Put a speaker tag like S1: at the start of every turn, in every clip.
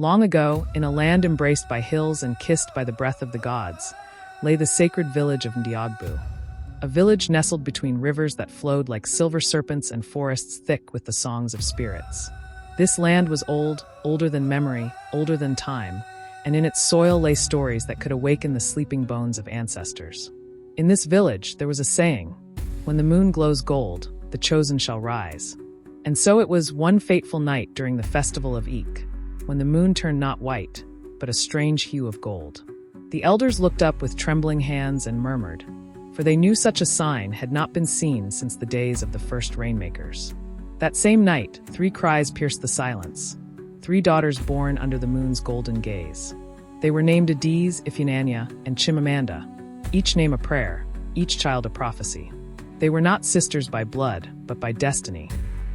S1: Long ago, in a land embraced by hills and kissed by the breath of the gods, lay the sacred village of Ndiagbu, a village nestled between rivers that flowed like silver serpents and forests thick with the songs of spirits. This land was old, older than memory, older than time, and in its soil lay stories that could awaken the sleeping bones of ancestors. In this village, there was a saying, "When the moon glows gold, the chosen shall rise." And so it was one fateful night during the festival of Ik, when the moon turned not white, but a strange hue of gold. The elders looked up with trembling hands and murmured, for they knew such a sign had not been seen since the days of the first rainmakers. That same night, 3 cries pierced the silence, 3 daughters born under the moon's golden gaze. They were named Adaeze, Ifunanya, and Chimamanda, each name a prayer, each child a prophecy. They were not sisters by blood, but by destiny.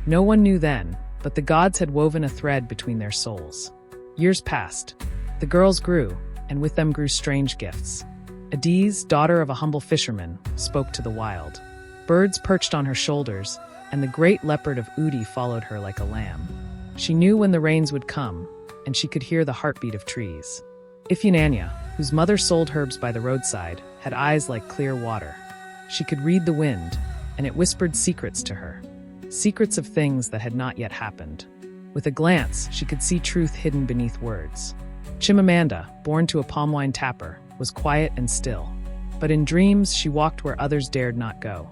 S1: No one knew then, but the gods had woven a thread between their souls. Years passed. The girls grew, and with them grew strange gifts. Adaeze, daughter of a humble fisherman, spoke to the wild. Birds perched on her shoulders, and the great leopard of Udi followed her like a lamb. She knew when the rains would come, and she could hear the heartbeat of trees. Ifunanya, whose mother sold herbs by the roadside, had eyes like clear water. She could read the wind, and it whispered secrets to her. Secrets of things that had not yet happened. With a glance, she could see truth hidden beneath words. Chimamanda, born to a palm wine tapper, was quiet and still. But in dreams, she walked where others dared not go.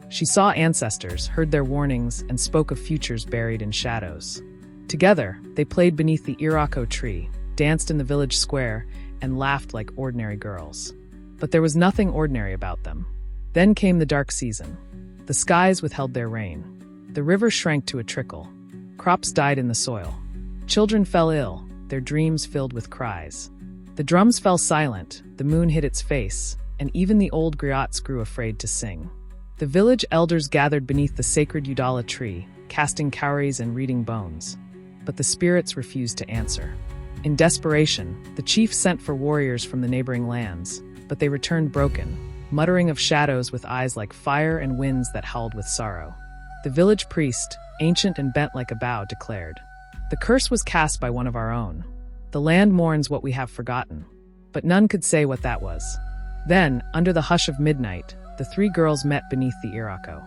S1: She saw ancestors, heard their warnings, and spoke of futures buried in shadows. Together, they played beneath the Irako tree, danced in the village square, and laughed like ordinary girls. But there was nothing ordinary about them. Then came the dark season. The skies withheld their rain. The river shrank to a trickle. Crops died in the soil. Children fell ill, their dreams filled with cries. The drums fell silent, the moon hid its face, and even the old griots grew afraid to sing. The village elders gathered beneath the sacred Udala tree, casting cowries and reading bones. But the spirits refused to answer. In desperation, the chief sent for warriors from the neighboring lands, but they returned broken, muttering of shadows with eyes like fire and winds that howled with sorrow. The village priest, ancient and bent like a bow, declared, "The curse was cast by one of our own. The land mourns what we have forgotten." But none could say what that was. Then, under the hush of midnight, the 3 girls met beneath the Irako.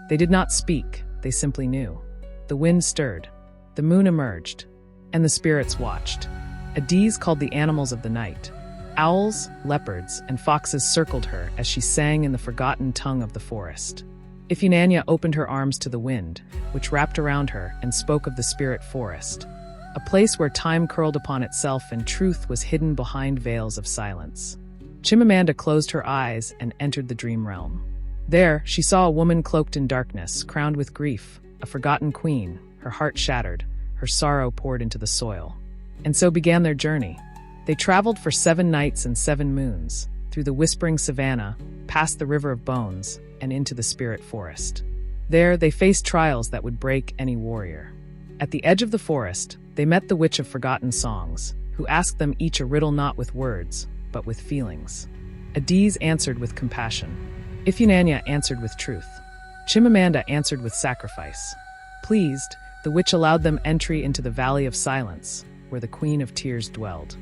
S1: They did not speak, they simply knew. The wind stirred, the moon emerged, and the spirits watched. Adaeze called the animals of the night. Owls, leopards, and foxes circled her as she sang in the forgotten tongue of the forest. Ifunanya opened her arms to the wind, which wrapped around her and spoke of the spirit forest, a place where time curled upon itself and truth was hidden behind veils of silence. Chimamanda closed her eyes and entered the dream realm. There, she saw a woman cloaked in darkness, crowned with grief, a forgotten queen, her heart shattered, her sorrow poured into the soil. And so began their journey. They traveled for 7 nights and 7 moons, through the whispering savanna, past the river of bones, and into the spirit forest. There, they faced trials that would break any warrior. At the edge of the forest, they met the witch of forgotten songs, who asked them each a riddle not with words, but with feelings. Adaeze answered with compassion. Ifunanya answered with truth. Chimamanda answered with sacrifice. Pleased, the witch allowed them entry into the Valley of Silence, where the Queen of Tears dwelled.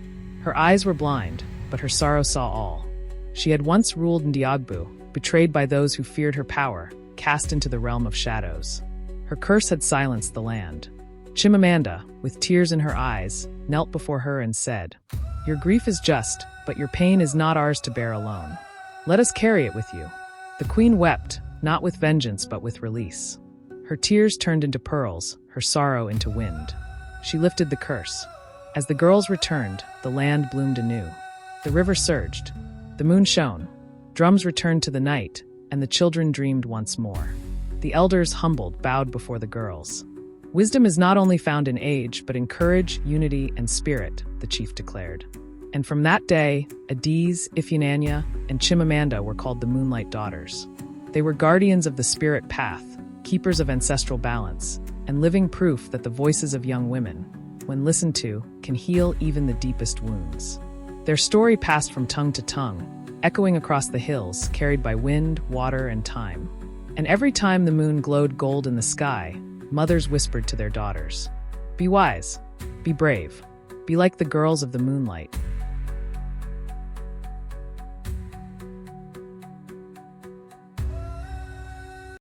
S1: Her eyes were blind, but her sorrow saw all. She had once ruled Ndiagbu, betrayed by those who feared her power, cast into the realm of shadows. Her curse had silenced the land. Chimamanda, with tears in her eyes, knelt before her and said, "Your grief is just, but your pain is not ours to bear alone. Let us carry it with you." The queen wept, not with vengeance but with release. Her tears turned into pearls, her sorrow into wind. She lifted the curse. As the girls returned, the land bloomed anew. The river surged. The moon shone. Drums returned to the night, and the children dreamed once more. The elders, humbled, bowed before the girls. "Wisdom is not only found in age, but in courage, unity, and spirit," the chief declared. And from that day, Adaeze, Ifunanya, and Chimamanda were called the Moonlight Daughters. They were guardians of the spirit path, keepers of ancestral balance, and living proof that the voices of young women, when listened to, can heal even the deepest wounds. Their story passed from tongue to tongue, echoing across the hills, carried by wind, water, and time. And every time the moon glowed gold in the sky, mothers whispered to their daughters, "Be wise, be brave, Be like the girls of the moonlight,